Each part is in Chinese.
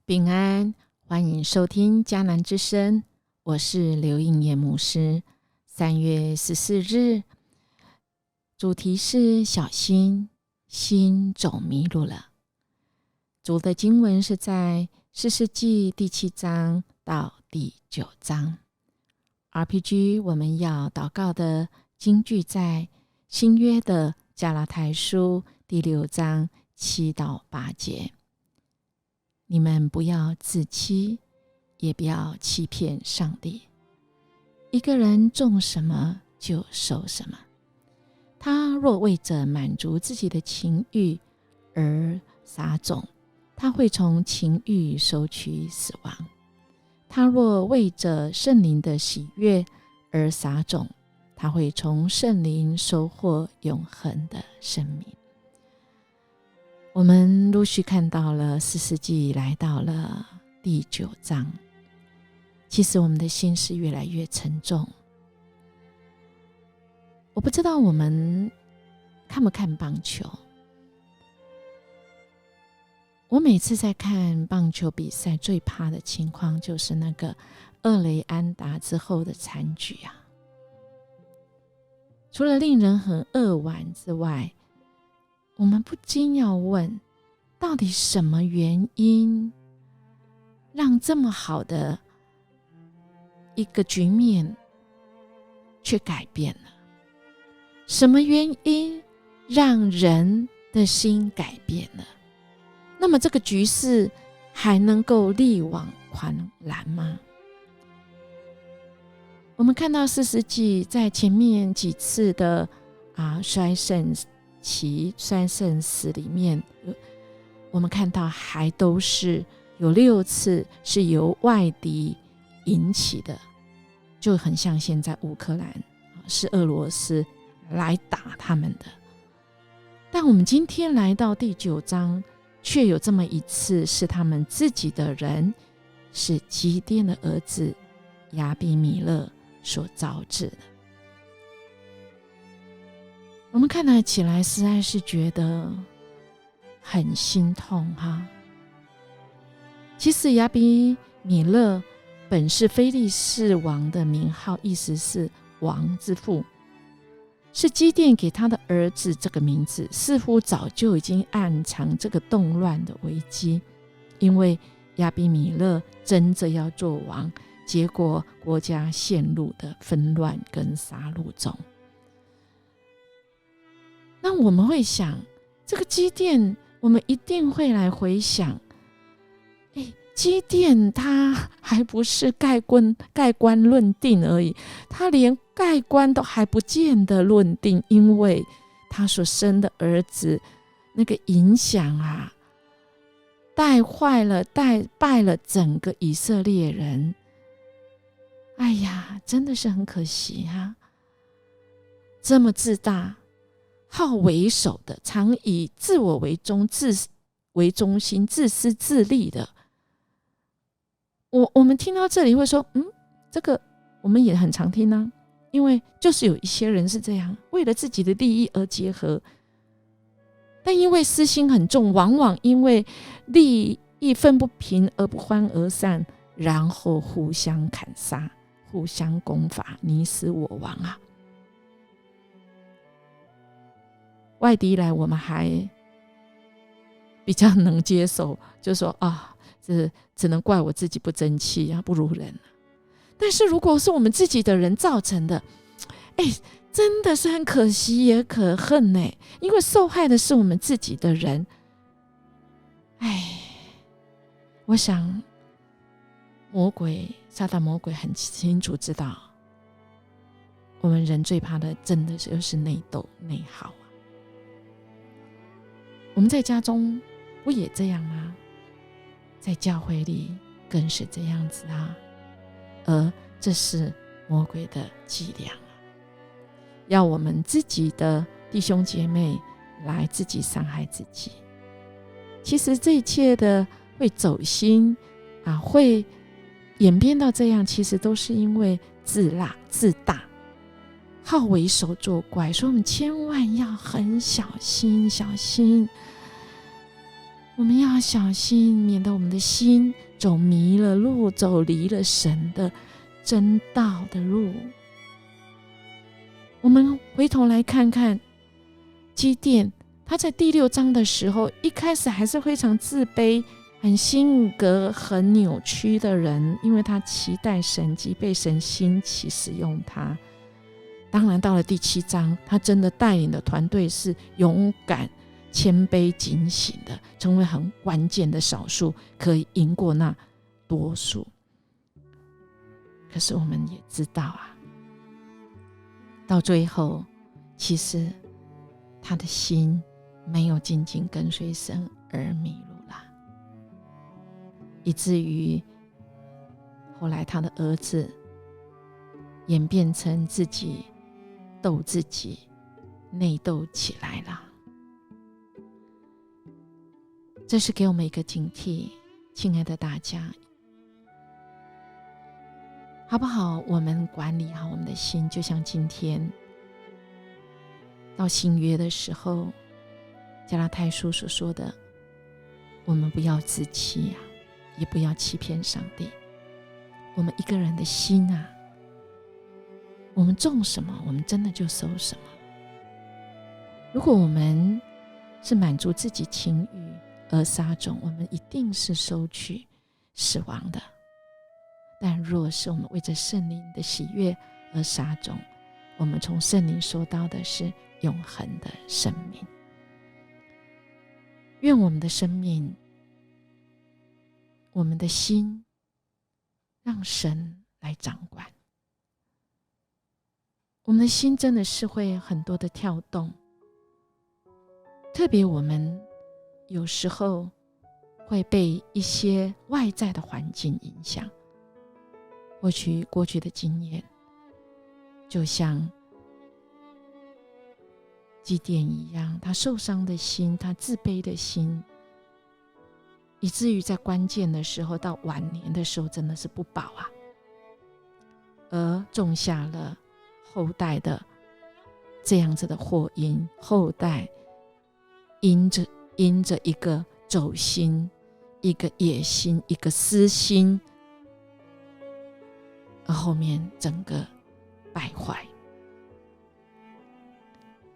平安，欢迎收听迦南之声，我是刘应叶牧师。3月14日，主题是小心，心走迷路了。主的经文是在士师记第7章到第9章。RPG 我们要祷告的经句在新约的加拉太书第6章7到8节。你们不要自欺，也不要欺骗上帝。一个人种什么就收什么。他若为着满足自己的情欲而撒种，他会从情欲收取死亡。他若为着圣灵的喜悦而撒种，他会从圣灵收获永恒的生命。我们陆续看到了士师记来到了第9章，其实我们的心是越来越沉重。我不知道我们看不看棒球。我每次在看棒球比赛，最怕的情况就是那个二垒安打之后的惨剧啊！除了令人很扼腕之外，我们不禁要问，到底什么原因让这么好的一个局面却改变了？什么原因让人的心改变了？那么这个局势还能够力挽狂澜吗？我们看到士师记在前面几次的衰胜死里面，我们看到还都是有6次是由外敌引起的，就很像现在乌克兰是俄罗斯来打他们的。但我们今天来到第9章，却有这么一次是他们自己的人，是基甸的儿子亚比米勒所招致的。我们看得起来实在是觉得很心痛哈。其实亚比米勒本是非利士王的名号，意思是王之父，是基甸给他的儿子这个名字，似乎早就已经暗藏这个动乱的危机。因为亚比米勒争着要做王，结果国家陷入的纷乱跟杀戮中。那我们会想，这个基甸，我们一定会来回想，基甸他还不是盖棺论定而已，他连盖棺都还不见得论定，因为他所生的儿子那个影响带坏了带败了整个以色列人。哎呀，真的是很可惜啊！这么自大好为首的，常以自我为中心，自私自利的，我们听到这里会说，这个我们也很常听啊，因为就是有一些人是这样，为了自己的利益而结合，但因为私心很重，往往因为利益分不平而不欢而散，然后互相砍杀，互相攻伐，你死我亡啊！外敌来我们还比较能接受，就说这只能怪我自己不争气不如人。但是如果是我们自己的人造成的，真的是很可惜也可恨因为受害的是我们自己的人。我想撒旦魔鬼很清楚知道，我们人最怕的真的就是内斗内耗。我们在家中不也这样吗？在教会里更是这样子而这是魔鬼的伎俩要我们自己的弟兄姐妹来自己伤害自己。其实这一切的会走心会演变到这样，其实都是因为自大好为首作怪，所以我们千万要很小心。我们要小心，免得我们的心走迷了路，走离了神的真道的路。我们回头来看看基甸，他在第6章的时候，一开始还是非常自卑，很性格很扭曲的人，因为他期待神迹，被神兴起使用他。当然到了第7章，他真的带领的团队是勇敢、谦卑、警醒的，成为很关键的少数，可以赢过那多数。可是我们也知道啊，到最后其实他的心没有紧紧跟随神而迷路了，以至于后来他的儿子演变成自己斗自己，内斗起来了。这是给我们一个警惕，亲爱的大家，好不好？我们管理好我们的心，就像今天到新约的时候，加拉太书所说的，我们不要自欺啊，也不要欺骗上帝。我们一个人的心啊，我们种什么，我们真的就收什么。如果我们是满足自己情欲而撒种，我们一定是收取死亡的。但若是我们为着圣灵的喜悦而撒种，我们从圣灵收到的是永恒的生命。愿我们的生命，我们的心，让神来掌管。我们的心真的是会很多的跳动，特别我们有时候会被一些外在的环境影响。或许过去的经验，就像基甸一样，他受伤的心，他自卑的心，以至于在关键的时候，到晚年的时候真的是不保啊，而种下了后代的这样子的祸因。后代因着一个走心，一个野心，一个私心，而后面整个败坏，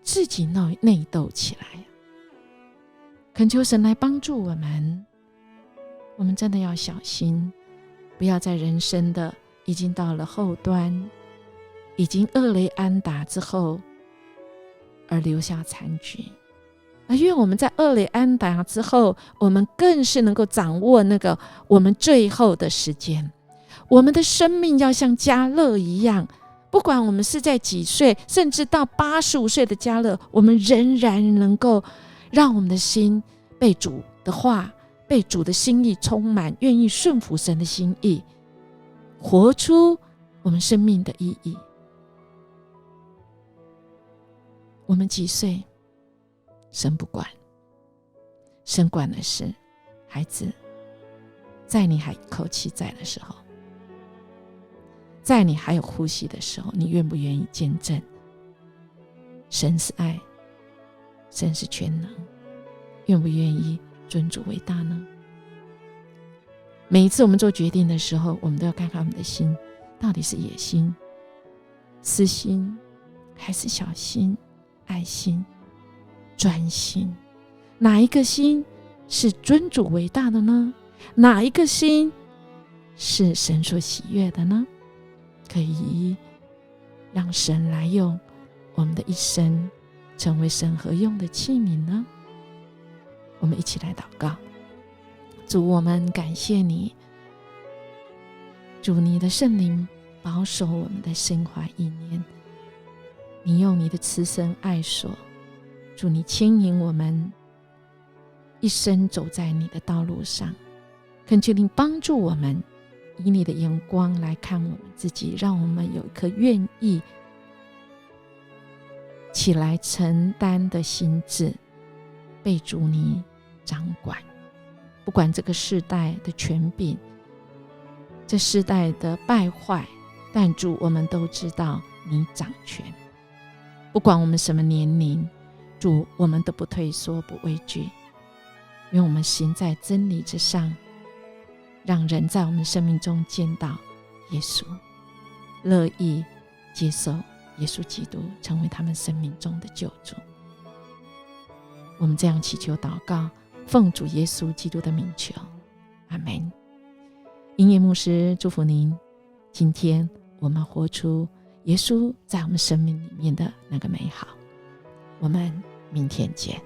自己内斗起来。恳求神来帮助我们，我们真的要小心，不要在人生的已经到了后端，已经厄雷安达之后而留下残局。而愿我们在厄雷安达之后，我们更是能够掌握那个我们最后的时间。我们的生命要像迦勒一样，不管我们是在几岁，甚至到85岁的迦勒，我们仍然能够让我们的心被主的话，被主的心意充满，愿意顺服神的心意，活出我们生命的意义。我们几岁，神不管，神管的是孩子，在你还一口气在的时候，在你还有呼吸的时候，你愿不愿意见证神是爱，神是全能？愿不愿意尊主为大呢？每一次我们做决定的时候，我们都要看看我们的心到底是野心、私心，还是小心、爱心、专心。哪一个心是尊主为大的呢？哪一个心是神所喜悦的呢？可以让神来用我们的一生，成为神合用的器皿呢？我们一起来祷告。主，我们感谢你，主，你的圣灵保守我们的心怀意念，你用你的慈神爱所，主，你牵引我们一生走在你的道路上。恳求你帮助我们，以你的眼光来看我们自己，让我们有一颗愿意起来承担的心志，被主你掌管。不管这个世代的权柄，这世代的败坏，但主，我们都知道你掌权。不管我们什么年龄，主，我们都不退缩，不畏惧。愿我们行在真理之上，让人在我们生命中见到耶稣，乐意接受耶稣基督成为他们生命中的救主。我们这样祈求祷告，奉主耶稣基督的名求，阿们。音乐牧师祝福您，今天我们活出耶稣在我们生命里面的那个美好。我们明天见。